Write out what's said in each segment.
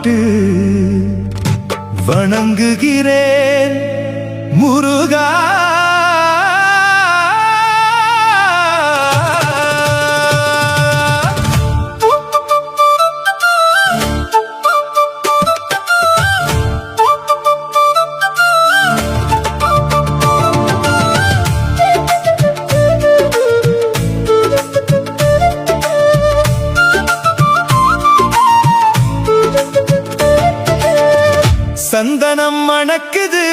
பாட்டு வணங்குகிறேன் முருகா. சந்தனம் மணக்குது,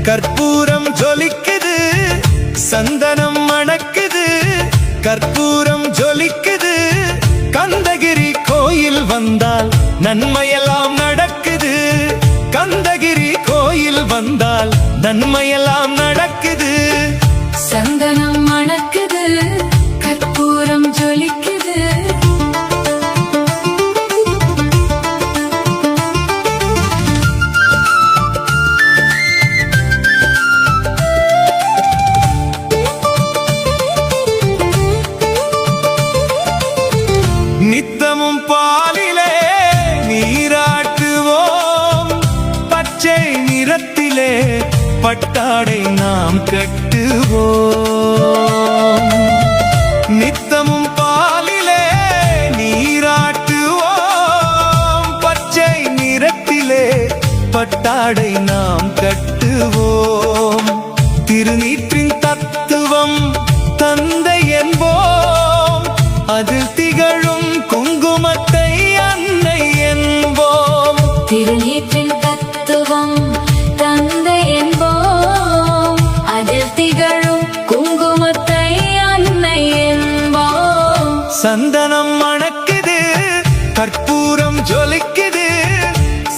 கற்பூரம் ஜொலிக்குது. சந்தனம் மணக்குது, கற்பூரம் ஜொலிக்குது. கந்தகிரி கோயில் வந்தால் நன்மையெல்லாம் நடக்குது. கந்தகிரி கோயில் வந்தால் நன்மையெல்லாம் நடக்குது. சந்தனம் மணக்குது, கற்பூரம் ஜொலிக்குது. நித்தமும் பாலிலே நீராட்டுவோம், பச்சை நிறத்திலே பட்டாடை நாம் கட்டுவோம். நித்தமும் பாலிலே நீராட்டுவோம், பச்சை நிறத்திலே பட்டாடை நாம் கட்டுவோம். திருநீற்றின் தத்துவம் தந்தை என்போம், அதில் திகழும் குங்குமத்தை அன்னை என்போம். திருநீற்றின் தத்துவம் தந்தை என்போம், அதில் திகழும் குங்குமத்தை அன்னை என்போம். சந்தனம் மணக்குது, கற்பூரம் ஜொலிக்குது.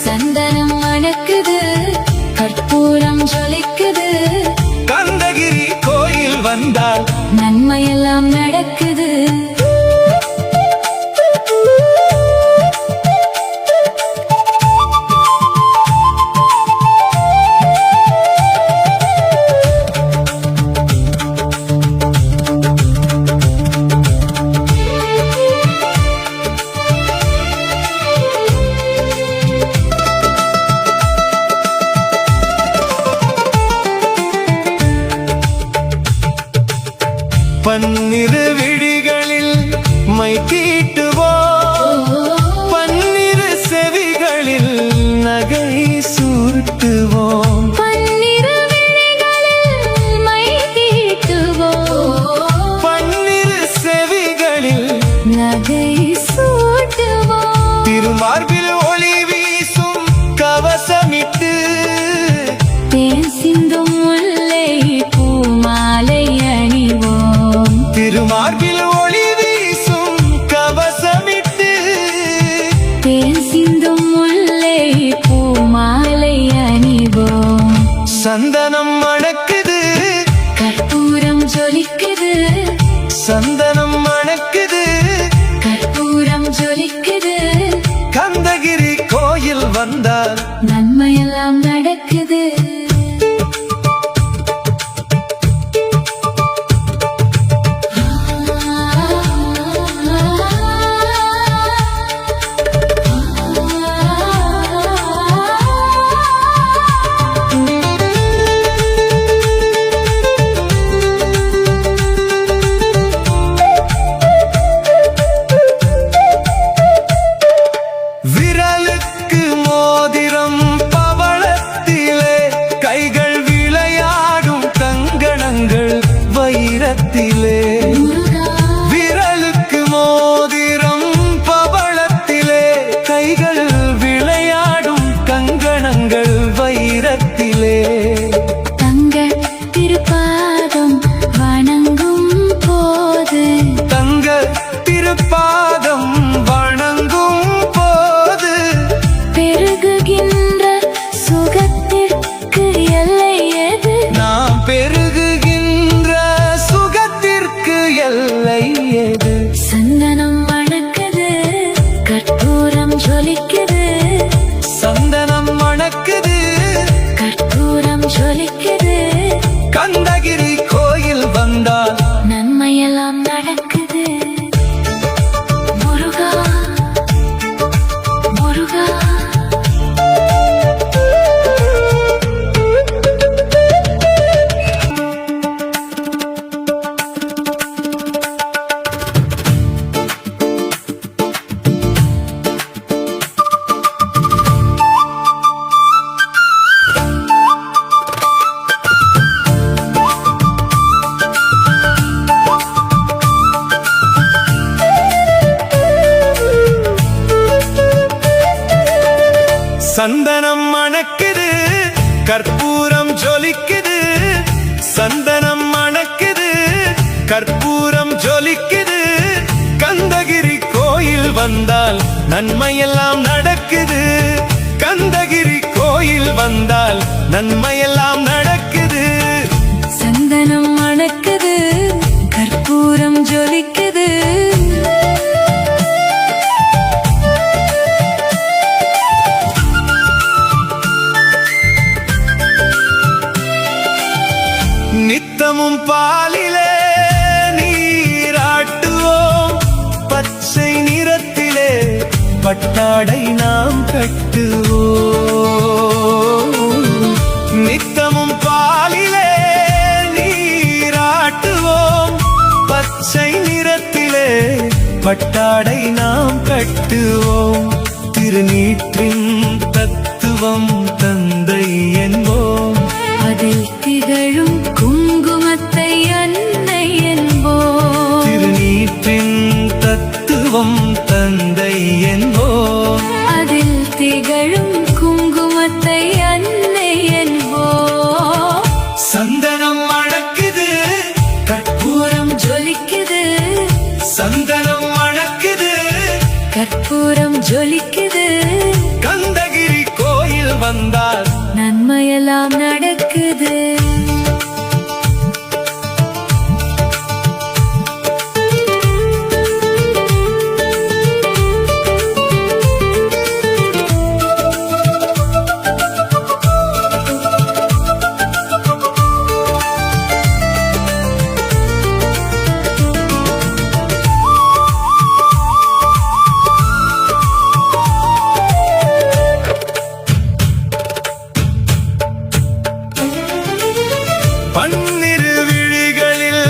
சந்தனம் மணக்குது, கற்பூரம் ஜொலிக்குது. கந்தகிரி கோயில் வந்தால் நன்மையெல்லாம் நடக்குது. பன்னிரு விழிகளில் மை தீட்டுவோம், பன்னிரு செவிகளில் நகை சூட்டுவோம். பன்னிரு விழிகளில் மை தீட்டுவோம், பன்னிரு செவிகளில் நகை சூட்டுவோம். திருமார்பில் ஒளி வீசும் கவசமிட்டு, தேன் சிந்தும் முல்லை பூமாலை அணிவோம். திருமார்பில் ஒளி வீசும் கவசமிட்டு, தேன் சிந்தும் முல்லை பூமாலை அணிவோம். சந்தனம் மணக்குது, கற்பூரம் ஜொலிக்குது. சந்தனம் மணக்குது, கற்பூரம் ஜொலிக்குது. கந்தகிரி கோயில் வந்தால் நன்மையெல்லாம் நடக்குது. விரலுக்கு மோதிரம் பவளத்திலே, கைகள் விளையாடும் கங்கணங்கள் வைரத்திலே. விரலுக்கு மோதிரம் பவளத்திலே, கைகள் விளையாடும் கங்கணங்கள் வைரத்திலே. தங்க திருப்பாதம் வணங்கும் போது, தங்க திருப்பாதம் வணங்கும் போது, பெருகுகின்ற சுகத்திற்கு எல்லை எது? நாம் பெருகுகின்ற சுகத்திற்கு எல்லை ஏது? சந்தனம் மணக்குது, கற்பூரம் ஜொலிக்குது. சந்தனம் மணக்குது, கற்பூரம் ஜொலிக்குது. கந்தகிரி கோயில் வந்தால் நன்மையெல்லாம் நடக்குது. முருகா முருகா மணக்குது கற்பூரம் ஜொலிக்குது சந்தனம் மணக்குது கற்பூரம் ஜொலிக்குது கந்தகிரி கோயில் வந்தால் நன்மையெல்லாம் நடக்குது கந்தகிரி கோயில் வந்தால் நன்மையெல்லாம் நடக்குது சந்தனம் மணக்குது கற்பூரம் ஜொலிக்குது நித்தமும் பாலிலே நீராட்டுவோம் பச்சை நிறத்திலே பட்டாடை நாம் கட்டுவோம் நித்தமும் பாலிலே நீராட்டுவோம் பச்சை நிறத்திலே பட்டாடை நாம் கட்டுவோம் திருநீற்றின் தத்துவம் தந்தை என்போம் அதில் திகழும் குங்குமத்தை அன்னை என்போம் திருநீற்றின் தத்துவம் தந்தை என்போம் அதில் திகழும் குங்குமத்தை அன்னை என்போம் சந்தனம் மணக்குது கற்பூரம் ஜொலிக்குது சந்தனம் மணக்குது கற்பூரம் ஜொலிக்குது கந்தகிரி கோயில் வந்தால் நன்மையெல்லாம் நடக்குது பன்னிரு விழிகளில்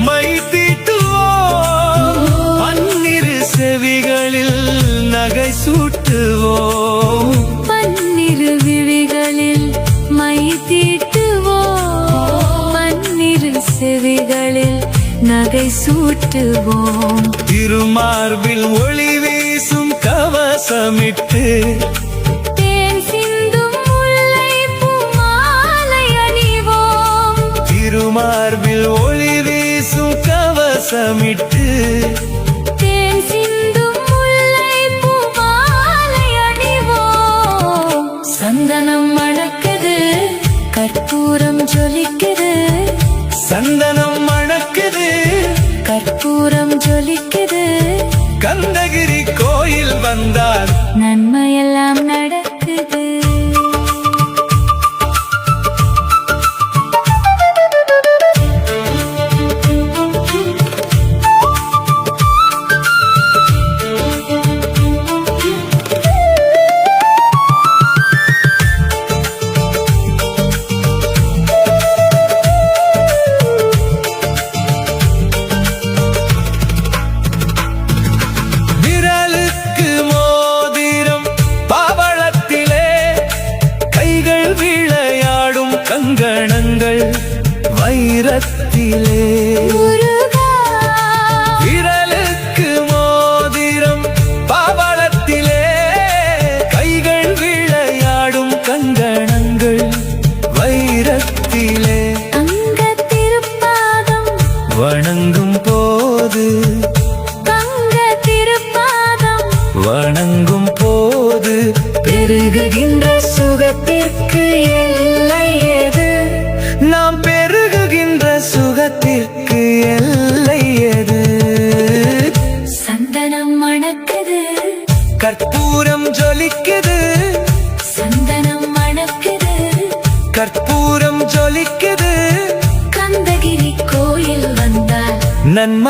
மை தீட்டுவோம் பன்னிரு செவிகளில் நகை சூட்டுவோம் பன்னிரு விழிகளில் மை தீட்டுவோம் பன்னிரு செவிகளில் நகை சூட்டுவோம் திருமார்பில் ஒளி வீசும் கவசமிட்டு தேன் சிந்தும் முல்லைப்பூ மாலை அணிவோம் திருமார்பில் ஒளி வீசும் கவசமிட்டு தேன் சிந்தும் முல்லைப்பூ மாலை அணிவோம் சந்தனம் மணக்குது கற்பூரம் ஜொலிக்குது சந்தனம் மணக்குது கற்பூரம் ஜொலிக்குது கந்தகிரி கோயில் வந்தால் நன்மையெல்லாம் நடக்குது விரலுக்கு மோதிரம் பவளத்திலே கைகள் விளையாடும் கங்கணங்கள் வைரத்திலே முருகா விரலுக்கு மோதிரம் பவளத்திலே கைகள் விளையாடும் கங்கணங்கள் வைரத்திலே அங்க திருப்பாதம் வணங்கும் போது அங்க திருப்பாதம் வணங்கும் போது பெருகுகின்ற சுகத்திற்கு எல்லை ஏது நாம் பெருகுகின்ற சுகத்திற்கு எல்லை ஏது சந்தனம் மணக்குது கற்பூரம் ஜொலிக்குது சந்தனம் மணக்குது கற்பூரம் ஜொலிக்குது கந்தகிரி கோயில் வந்தால் நன்மை